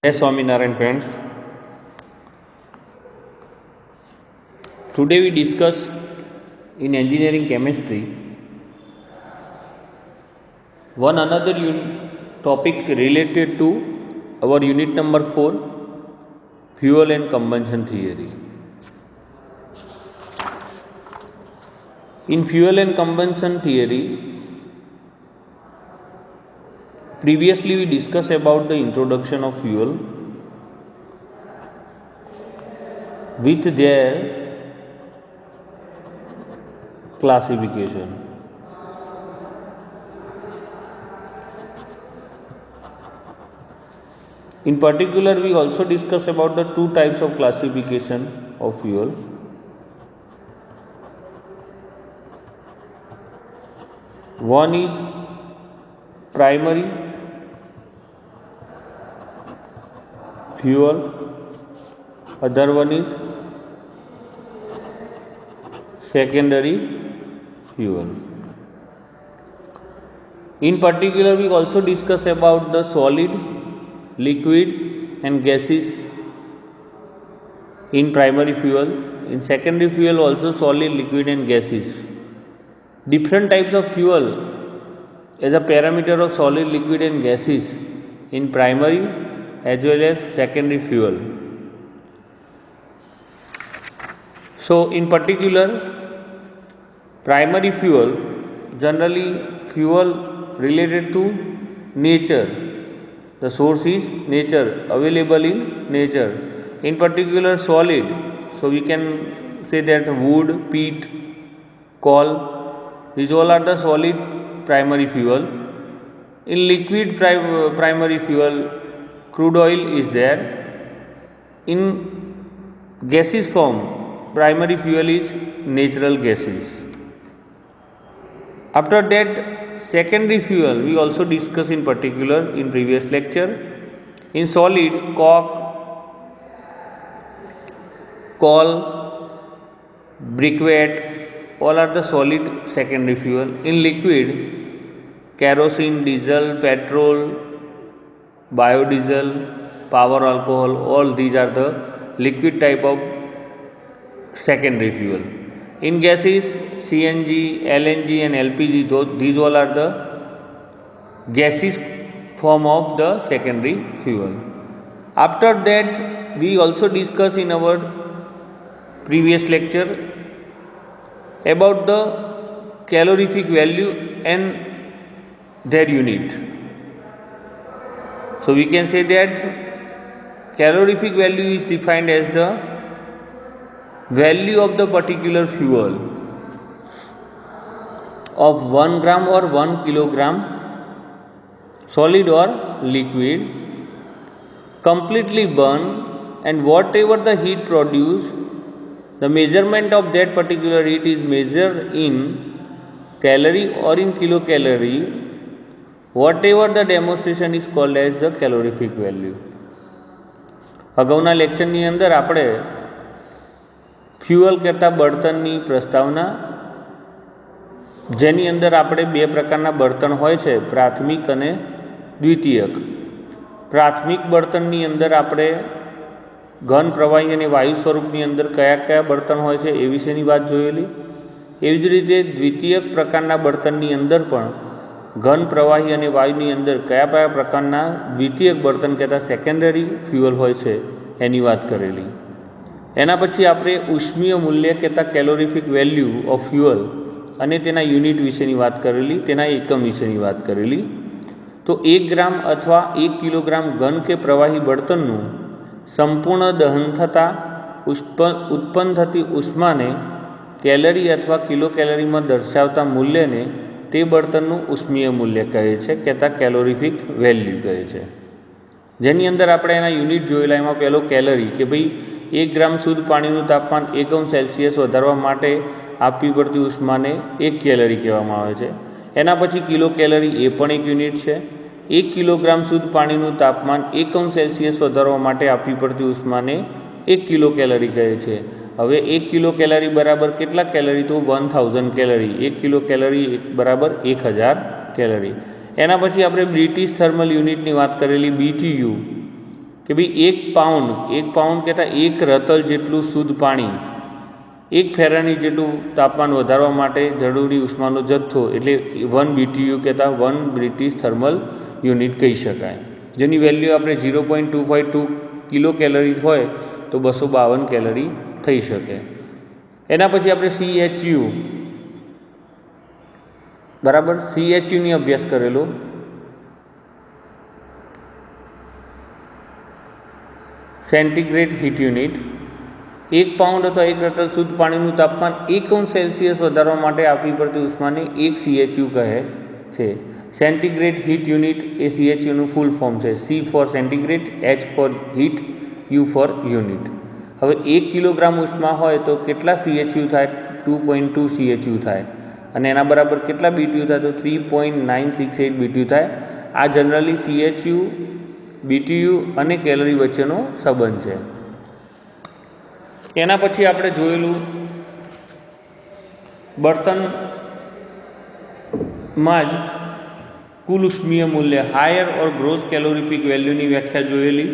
Jai Swaminarayan friends. Today we discuss in engineering chemistry one another topic related to our unit number 4, fuel and combustion theory. In fuel and combustion theory, previously we discussed about the introduction of fuel with their classification. In particular, we also discuss about the two types of classification of fuel. One is primary fuel, other one is secondary fuel. In particular, we also discuss about the solid, liquid and gases in primary fuel. In secondary fuel also solid, liquid and gases. Different types of fuel as a parameter of solid, liquid and gases in primary as well as secondary fuel. So in particular, primary fuel, generally fuel related to nature. The source is nature, available in nature. In particular, solid, so we can say that wood, peat, coal, these all are the solid primary fuel. In liquid primary fuel, crude oil is there. In gaseous form, primary fuel is natural gases. After that, secondary fuel we also discussed in particular in previous lecture. In solid, coke, coal, briquette, all are the solid secondary fuel. In liquid, kerosene, diesel, petrol, biodiesel, power alcohol, all these are the liquid type of secondary fuel. In gases, CNG, LNG and LPG, these all are the gaseous form of the secondary fuel. After that, we also discuss in our previous lecture about the calorific value and their unit. So we can say that calorific value is defined as the value of the particular fuel of 1 gram or 1 kilogram solid or liquid completely burned, and whatever the heat produced, the measurement of that particular heat is measured in calorie or in kilocalorie. Whatever the demonstration is called as the calorific value. અગાઉના લેક્ચરની અંદર આપણે fuel કહેતા બળતણની પ્રસ્તાવના, જેની અંદર આપણે બે પ્રકારના બળતણ હોય છે, પ્રાથમિક અને દ્વિતીયક. પ્રાથમિક બળતણની અંદર આપણે ઘન, પ્રવાહી અને વાયુ સ્વરૂપની અંદર કયા કયા બળતણ હોય છે એ વિશેની વાત જોયેલી. એવી જ રીતે દ્વિતીયક પ્રકારના બળતણની અંદર પણ ઘન, પ્રવાહી અને વાયુની અંદર કયા કયા પ્રકારના દ્વિતીયક બળતણ કહેતા સેકન્ડરી ફ્યુઅલ હોય છે એની વાત કરેલી. એના પછી આપણે ઉષ્મીય મૂલ્ય કહેતા કેલોરીફિક વેલ્યુ ઓફ ફ્યુઅલ અને તેના યુનિટ વિશેની વાત કરેલી, તેના એકમ વિશેની વાત કરેલી. તો 1 ગ્રામ અથવા 1 કિલોગ્રામ ઘન કે પ્રવાહી બળતણનું સંપૂર્ણ દહન થતાં ઉત્પન્ન થતી ઉષ્માને કેલરી અથવા કિલો કેલરીમાં દર્શાવતા મૂલ્યને તે બળતણનું ઉષ્મીય મૂલ્ય કહે છે, કહેતા કેલોરીફિક વેલ્યુ કહે છે. જેની અંદર આપણે એના યુનિટ જોયેલા. એમાં પહેલો કેલરી, કે ભાઈ 1 ગ્રામ શુદ્ધ પાણીનું તાપમાન 1 સેલ્સિયસ વધારવા માટે આપવી પડતી ઉષ્માને 1 કેલરી કહેવામાં આવે છે. એના પછી કિલો કેલરી, એ પણ એક યુનિટ છે. 1 કિલોગ્રામ શુદ્ધ પાણીનું તાપમાન 1 સેલ્સિયસ વધારવા માટે આપવી પડતી ઉષ્માને 1 કિલો કેલરી કહે છે. હવે 1 કિલો કેલરી બરાબર કેટલા કેલરી? તો 1000 કેલરી. 1 કિલો કેલરી બરાબર 1000 કેલરી. એના પછી આપણે બ્રિટિશ થર્મલ યુનિટની વાત કરેલી BTU. કે ભાઈ 1 પાઉન્ડ કહેતા 1 રતલ જેટલું શુદ્ધ પાણી 1 ફેરાનહીટ જેટલું તાપમાન વધારવા માટે જરૂરી ઉષ્માનો જથ્થો એટલે 1 BTU કહેતા 1 બ્રિટિશ થર્મલ યુનિટ કહી શકાય, જેની વેલ્યુ આપણે 0.252 કિલો કેલરી હોય તો 252 કેલરી થઈ શકે. એના પછી આપણે CHU બરાબર CHUની અભ્યાસ કરેલો. Centigrade heat unit. 1 પાઉન્ડ અથવા 1 રતલ શુદ્ધ પાણીનું તાપમાન 1°C વધારવા માટે આપવી પડતી ઉષ્માને 1 CHU કહે છે. સેન્ટીગ્રેડ હીટ યુનિટ એ CHUનું ફૂલ ફોર્મ છે. C for centigrade, H for heat, U for unit. હવે 1 કિલોગ્રામ ઉષ્મા હોય તો કેટલા CHU થાય? 2.2 CHU થાય. અને એના બરાબર કેટલા BTU થાય? તો 3.968 BTU થાય. આ જનરલી CHU, BTU અને કેલરી વચ્ચેનો સંબંધ છે. એના પછી આપણે જોયેલું બળતણમાં જ કુલ ઉષ્મીય મૂલ્ય હાયર ઓર ગ્રોસ કેલોરીફિક વેલ્યુની વ્યાખ્યા જોયેલી.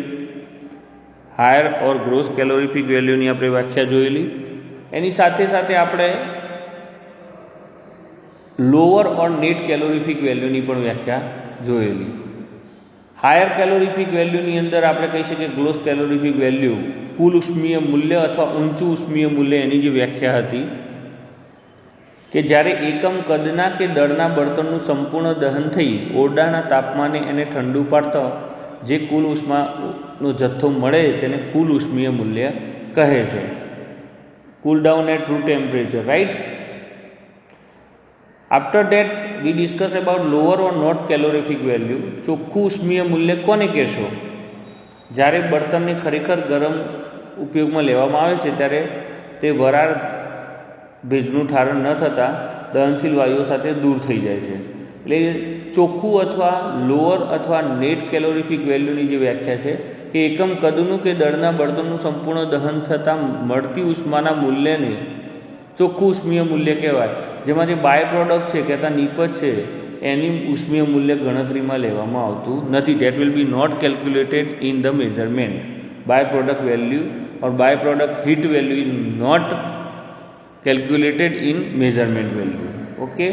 હાયર ઓર ગ્રોસ કેલોરીફિક વેલ્યુની આપણે વ્યાખ્યા જોયેલી. એની સાથે સાથે આપણે લોઅર ઓર નેટ કેલોરીફિક વેલ્યુની પણ વ્યાખ્યા જોયેલી. હાયર કેલોરીફિક વેલ્યુની અંદર આપણે કહી શકીએ ગ્રોસ કેલોરીફિક વેલ્યુ કુલ ઉષ્મીય મૂલ્ય અથવા ઊંચું ઉષ્મીય મૂલ્ય, એની જે વ્યાખ્યા હતી કે જ્યારે એકમ કદના કે દળના બળતણનું સંપૂર્ણ દહન થઈ ઓરડાના તાપમાને એને ઠંડુ પાડતા જે કુલ ઉષ્માનો જથ્થો મળે તેને કુલ ઉષ્મીય મૂલ્ય કહે છે. Cool down at room temperature, right. After that we discuss about lower or not calorific value. ચોખ્ખું ઉષ્મીય મૂલ્ય કોને કહેશો? જ્યારે બળતણને ખરેખર ગરમ ઉપયોગમાં લેવામાં આવે છે ત્યારે તે વરાળ ભેજનું ઠારણ ન થતાં દહનશીલ વાયુઓ સાથે દૂર થઈ જાય છે. એટલે ચોખ્ખું અથવા લોઅર અથવા નેટ કેલોરીફિક વેલ્યુની જે વ્યાખ્યા છે કે એકમ કદનું કે દળના બળતણનું સંપૂર્ણ દહન થતાં મળતી ઉષ્માના મૂલ્યને ચોખ્ખું ઉષ્મીય મૂલ્ય કહેવાય. જેમાં જે બાય પ્રોડક્ટ છે કહેતા નિપજ છે એની ઉષ્મીય મૂલ્ય ગણતરીમાં લેવામાં આવતું નથી. That will be not calculated in the measurement. By product value or by product heat value is not calculated in measurement value. Okay,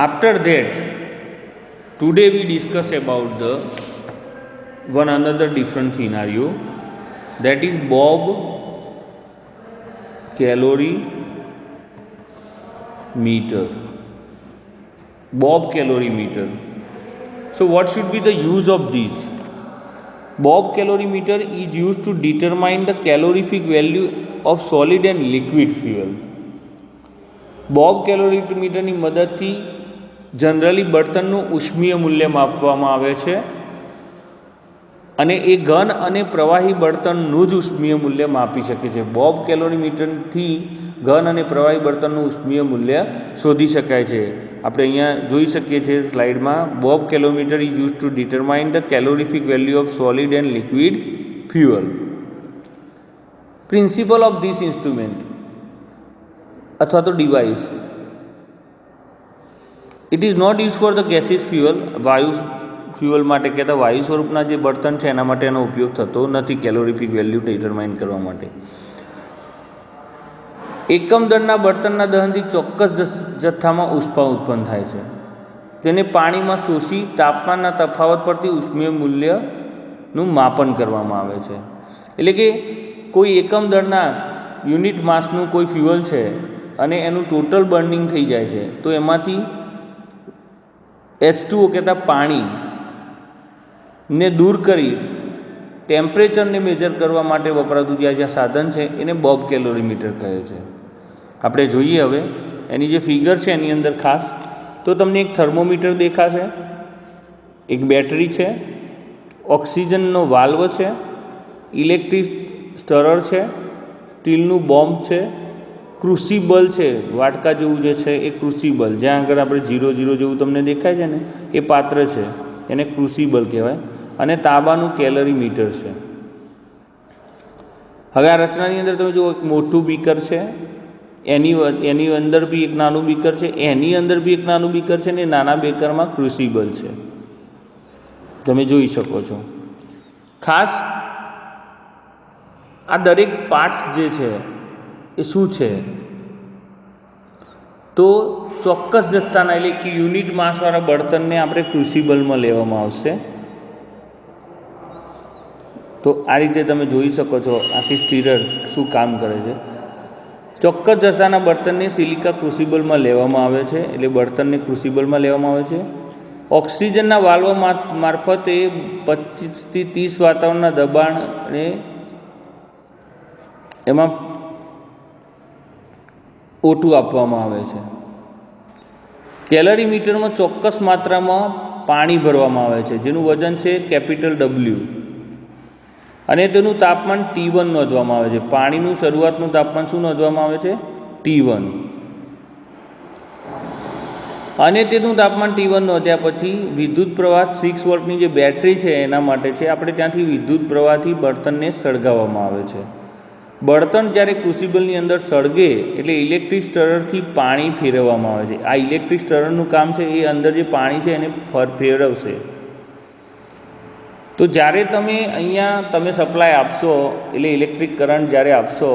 after that today we discuss about the one another different scenario, that is Bob calorie meter. Bob calorie meter. So what should be the use of this? Bob calorie meter is used to determine the calorific value of solid and liquid fuel. બોબ કેલોરીમીટરની મદદથી generally બળતણનું ઉષ્મીય મૂલ્ય માપવામાં આવે છે અને એ ઘન અને પ્રવાહી બળતણનું જ ઉષ્મીય મૂલ્ય માપી શકે છે. બોબ કેલોરીમીટરથી ઘન અને પ્રવાહી બળતણનું ઉષ્મીય મૂલ્ય શોધી શકાય છે. આપણે અહીંયા જોઈ શકીએ છીએ સ્લાઇડમાં. બોબ calorimeter is use to determine the calorific value of solid and liquid fuel. Principle of this instrument અથવા તો device. It is not use for the gases fuel. વાયુ ફ્યુઅલ માટે કહેતા વાયુ સ્વરૂપના જે બળતણ છે એના માટે એનો ઉપયોગ થતો નથી કેલોરીફિક વેલ્યુ ડિટરમાઇન કરવા માટે. એકમ દળના બળતણના દહનથી ચોક્કસ જથ્થામાં ઉષ્મા ઉત્પન્ન થાય છે. તેને પાણીમાં શોષી તાપમાનના તફાવત પરથી ઉષ્મીય મૂલ્યનું માપન કરવામાં આવે છે. એટલે કે કોઈ એકમ દળના યુનિટ માસનું કોઈ ફ્યુઅલ છે અને એનું ટોટલ બર્નિંગ થઈ જાય છે તો એમાંથી H2O કહેતા પાણીને દૂર કરી ટેમ્પરેચરને મેજર કરવા માટે વપરાતું જ્યાં સાધન છે એને બોબ કેલોરીમીટર કહે છે. આપણે જોઈએ હવે એની જે ફિગર છે એની અંદર ખાસ તો તમને એક થર્મોમીટર દેખાશે, એક બેટરી છે, ઓક્સિજનનો વાલ્વ છે, ઇલેક્ટ્રિક સ્ટરર છે, સ્ટીલનું બોમ્બ છે, ક્રુસિબલ છે, વાટકા જેવું જે છે એ ક્રુસિબલ, જ્યાં આગળ આપણે 0 જેવું તમને દેખાય છે ને એ પાત્ર છે એને ક્રુસિબલ કહેવાય, અને તાંબાનું કેલરી મીટર છે. હવે આ રચનાની અંદર તમે જુઓ એક મોટું બીકર છે, એની અંદર બી એક નાનું બીકર છે, એની અંદર બી એક નાનું બીકર છે ને નાના બીકરમાં ક્રુસિબલ છે, તમે જોઈ શકો છો. ખાસ આ દરેક પાર્ટ્સ જે છે એ શું છે, તો ચોક્કસ જથ્થાના એટલે કે યુનિટ માસવાળા બળતણને આપણે ક્રુસિબલમાં લેવામાં આવશે. તો આ રીતે તમે જોઈ શકો છો આખી સ્ટીરર શું કામ કરે છે. ચોક્કસ જથ્થાના બળતણને સિલિકા ક્રુસિબલમાં લેવામાં આવે છે, એટલે બળતણને ક્રુસિબલમાં લેવામાં આવે છે. ઓક્સિજનના વાલ્વ મારફતે 25 થી 30 વાતાવરણના દબાણને એમાં O2 આપવામાં આવે છે. કેલરીમીટરમાં ચોક્કસ માત્રામાં પાણી ભરવામાં આવે છે, જેનું વજન છે કેપિટલ W, અને તેનું તાપમાન T1 નોંધવામાં આવે છે. પાણીનું શરૂઆતનું તાપમાન શું નોંધવામાં આવે છે? T1. અને તેનું તાપમાન T1 નોંધ્યા પછી વિદ્યુત પ્રવાહ 6 વોલ્ટની જે બેટરી છે એના માટે છે, આપણે ત્યાંથી વિદ્યુત પ્રવાહથી બળતણને સળગાવવામાં આવે છે. બળતણ જ્યારે ક્રુસિબલની અંદર સળગે એટલે ઇલેક્ટ્રિક સ્ટરરથી પાણી ફેરવવામાં આવે છે. આ ઇલેક્ટ્રિક સ્ટરરનું કામ છે એ અંદર જે પાણી છે એને ફેરવશે. તો જ્યારે તમે સપ્લાય આપશો એટલે ઇલેક્ટ્રિક કરંટ જ્યારે આપશો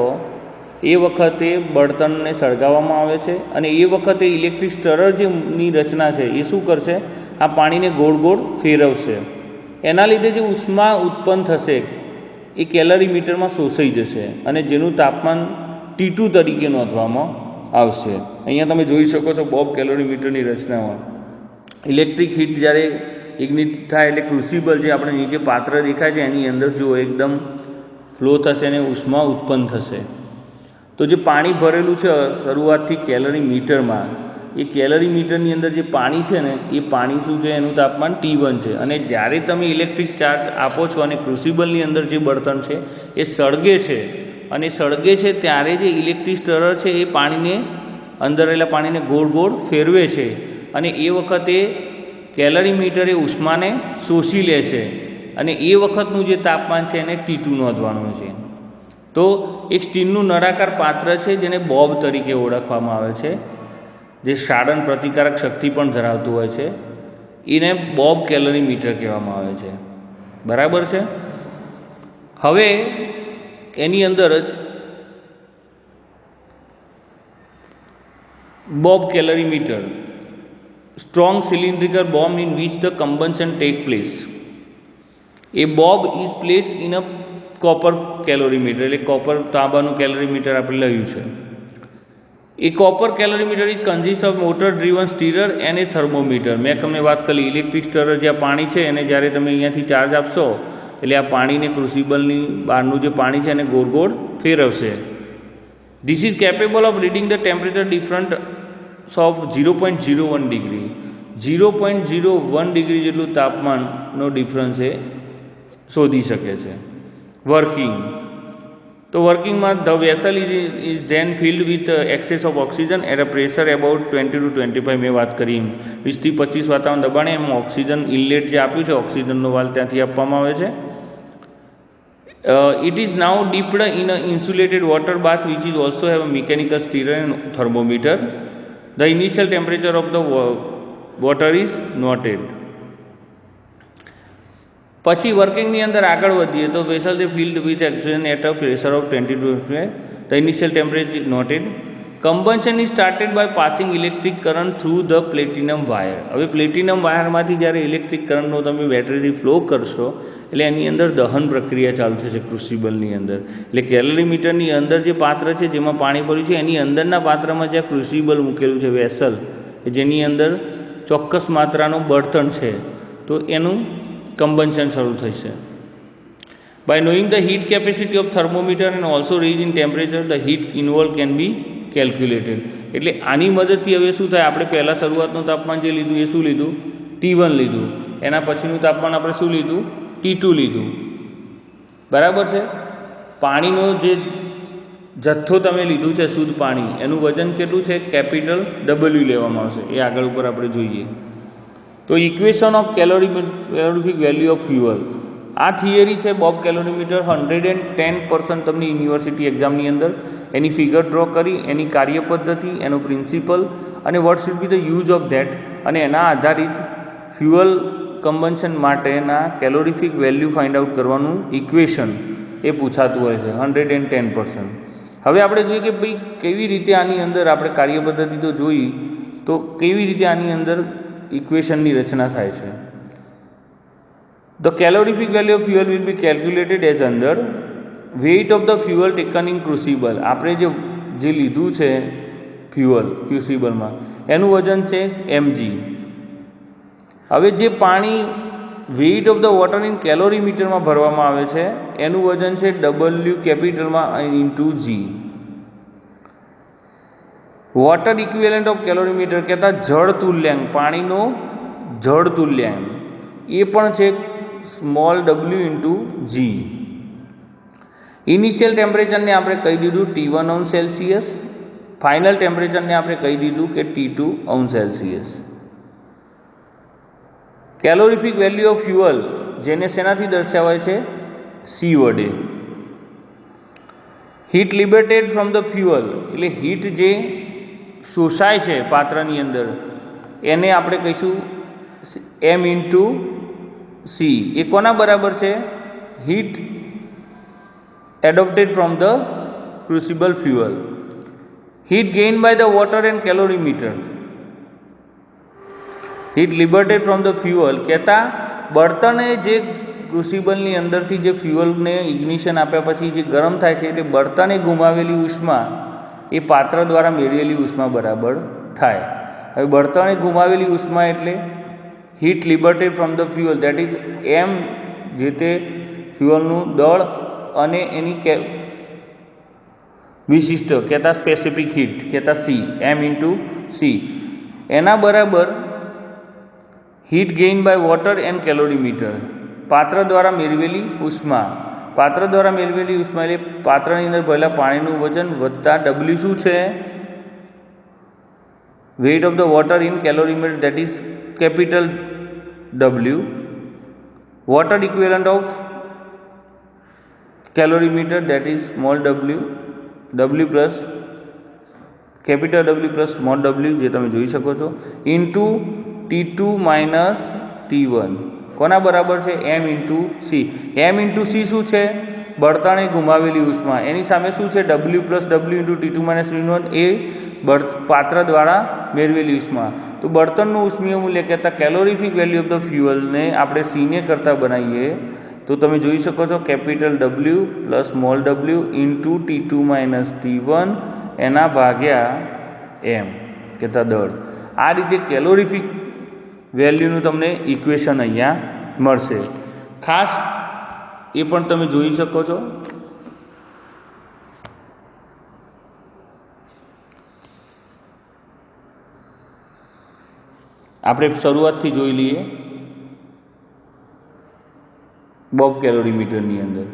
એ વખતે બળતણને સળગાવવામાં આવે છે, અને એ વખતે ઇલેક્ટ્રિક સ્ટરર જેની રચના છે એ શું કરશે? આ પાણીને ગોળ ગોળ ફેરવશે. એના લીધે જે ઉષ્મા ઉત્પન્ન થશે એ કેલરીમીટરમાં શોષાઈ જશે, અને જેનું તાપમાન T2 તરીકે નોંધવામાં આવશે. અહીંયા તમે જોઈ શકો છો બોબ કેલરીમીટરની રચનામાં ઇલેક્ટ્રિક હીટ જ્યારે ઇગ્નિટ થાય એટલે ક્રુસિબલ જે આપણે નીચે પાત્ર દેખાય છે એની અંદર જો એકદમ ફ્લો થશે અને ઉષ્મા ઉત્પન્ન થશે. તો જે પાણી ભરેલું છે શરૂઆતથી કેલરીમીટરમાં, એ કેલરીમીટરની અંદર જે પાણી છે ને એ પાણી શું છે? એનું તાપમાન T1 છે. અને જ્યારે તમે ઇલેક્ટ્રિક ચાર્જ આપો છો અને ક્રુસિબલની અંદર જે બળતણ છે એ સળગે છે, અને સળગે છે ત્યારે જે ઇલેક્ટ્રિક સ્ટરર છે એ પાણીને અંદર રહેલા પાણીને ગોળ ગોળ ફેરવે છે, અને એ વખતે કેલરીમીટર એ ઉષ્માને શોષી લે છે, અને એ વખતનું જે તાપમાન છે એને T2 નોંધવાનું છે. તો એક સ્ટીલનું નળાકાર પાત્ર છે જેને બોબ તરીકે ઓળખવામાં આવે છે, જે સાડન પ્રતિકારક શક્તિ પણ ધરાવતું હોય છે, એને બોબ કેલરીમીટર કહેવામાં આવે છે. બરાબર છે. હવે એની અંદર જ બોબ calorimeter, strong cylindrical bomb in which the combustion take place. A bob is placed in a copper calorimeter, એટલે કોપર તાંબાનું કેલરીમીટર આપણે લખ્યું છે. એ copper calorimeter is consist of motor driven stirrer and a thermometer. મેં તમને વાત કરી ઇલેક્ટ્રિક સ્ટરર જ્યાં પાણી છે એને જ્યારે તમે અહીંયાથી ચાર્જ આપશો એટલે આ પાણીને ક્રુસિબલની બહારનું જે પાણી છે એને ગોળ ગોળ ફેરવશે. This is capable of reading the temperature different of 0.01 degree. 0.01 degree જેટલું તાપમાનનો ડિફરન્સ એ શોધી શકે છે. વર્કિંગ, તો વર્કિંગમાં the vessel is then filled with excess of oxygen at a pressure about 20 to 25. મેં વાત કરી 20 થી 25 વાતાવરણ દબાણે એમાં ઓક્સિજન ઇનલેટ જે આપ્યું છે ઓક્સિજનનો વાલ્વ ત્યાંથી આપવામાં આવે છે. It is now dipped in an insulated water bath which is also have a mechanical stirrer and thermometer. The initial temperature of the water is noted. પછી વર્કિંગની અંદર આગળ વધીએ તો vessel the filled with oxygen at a pressure of 20 to 25. The initial temperature is noted. Combustion is started by passing electric current through the platinum wire. હવે platinum વાયરમાંથી જ્યારે electric કરંટનો તમે બેટરીથી flow કરશો એટલે એની અંદર દહન પ્રક્રિયા ચાલુ થશે ક્રુસિબલની અંદર. એટલે કેલરીમીટરની અંદર જે પાત્ર છે જેમાં પાણી ભર્યું છે એની અંદરના પાત્રમાં જ્યાં ક્રુસિબલ મૂકેલું છે વેસલ, જેની અંદર ચોક્કસ માત્રાનું બળતણ છે, તો એનું કમ્બન્શન શરૂ થશે. By knowing the heat capacity of thermometer and also range in temperature, the heat involved can be calculated. એટલે આની મદદથી હવે શું થાય? આપણે પહેલાં શરૂઆતનું તાપમાન જે લીધું એ શું લીધું? T1 લીધું. એના પછીનું તાપમાન આપણે શું લીધું? T2 લીધું. બરાબર છે. પાણીનો જે જથ્થો તમે લીધું છે શુદ્ધ પાણી, એનું વજન કેટલું છે? કેપિટલ W લેવામાં આવશે. એ આગળ ઉપર આપણે જોઈએ. તો equation of calorific value of fuel, આ થિયરી છે બોબ કેલોરીમીટર. 110% તમને યુનિવર્સિટી એક્ઝામની અંદર એની ફિગર ડ્રો કરી, એની કાર્યપદ્ધતિ, એનો પ્રિન્સિપલ અને what should be the use of that, અને એના આધારિત ફ્યુઅલ કમ્બન્શન માટેના કેલોરીફિક વેલ્યુ ફાઇન્ડ આઉટ કરવાનું ઇક્વેશન એ પૂછાતું હોય છે 110%. હવે આપણે જોઈએ કે ભાઈ કેવી રીતે આની અંદર આપણે કાર્યપદ્ધતિ તો જોઈ, તો કેવી રીતે આની અંદર ઇક્વેશનની રચના થાય છે. The calorific value of fuel will be calculated as under weight of the fuel taken in crucible. આપણે જે લીધું છે ફ્યુઅલ ક્રુસિબલમાં એનું વજન છે mg. હવે જે પાણી weight of the water in કેલોરીમીટરમાં ભરવામાં આવે છે એનું વજન છે W કેપિટલમાં into g. Water equivalent of calorimeter કહેતા જળ તુલ્યાંક, પાણીનો જળ તુલ્યાંક એ પણ છે small w into g. Initial ટેમ્પરેચરને આપણે કહી દીધું T1°C, ફાઇનલ ટેમ્પરેચરને આપણે કહી દીધું કે T2°C. કેલોરીફિક વેલ્યુ ઓફ ફ્યુઅલ જેને શેનાથી દર્શાવાય છે? C વડે. Heat liberated from the fuel, એટલે હીટ જે શોષાય છે પાત્રની અંદર એને આપણે કહીશું m ઇન્ટુ C. એ કોના બરાબર છે? Heat adopted from the crucible fuel. Heat gain by the water and calorimeter. Heat liberated from the fuel કહેતા બળતણે જે ક્રુસિબલની અંદરથી જે ફ્યુઅલને ઇગ્નિશન આપ્યા પછી જે ગરમ થાય છે એટલે બળતણે ગુમાવેલી ઉષ્મા એ પાત્ર દ્વારા મેળવેલી ઉષ્મા બરાબર થાય. હવે બળતણે ગુમાવેલી ઉષ્મા એટલે heat liberated from the fuel, that is m, જે તે ફ્યુઅલનું દળ અને એની વિશિષ્ટ કહેતા સ્પેસિફિક હીટ કહેતા C, m ઇન્ટુ C, એના બરાબર heat gain by water and calorimeter, પાત્ર દ્વારા મેળવેલી ઉષ્મા. પાત્ર દ્વારા મેળવેલી ઉષ્મા એટલે પાત્રની અંદર ભરેલા પાણીનું વજન વત્તા W શું છે? Weight of the water in calorimeter, that is capital W. Water equivalent of calorimeter, that is small w, W plus capital W plus small w, જે તમે જોઈ શકો છો, ઇન્ટુ T2 માઇનસ T1. કોના બરાબર છે? m into C. m into C શું છે? બળતણે ગુમાવેલી ઉષ્મા. એની સામે શું છે? W plus W into T2 minus T1, એ પાત્ર દ્વારા મેળવેલી ઉષ્મા. તો બળતણનું ઉષ્મીય મૂલ્ય કહેતા કેલોરીફિક વેલ્યુ ઓફ ધ ફ્યુઅલને આપણે C ને કરતાં બનાવીએ તો તમે જોઈ શકો છો capital W plus small w into T2 minus T1 એના ભાગ્યા m કહેતા દળ. આ રીતે કેલોરીફિક વેલ્યુનું તમને ઇક્વેશન અહીંયા મળશે. ખાસ એ પણ તમે જોઈ શકો છો. આપણે શરૂઆતથી જોઈ લઈએ બોબ કેલોરીમીટરની અંદર.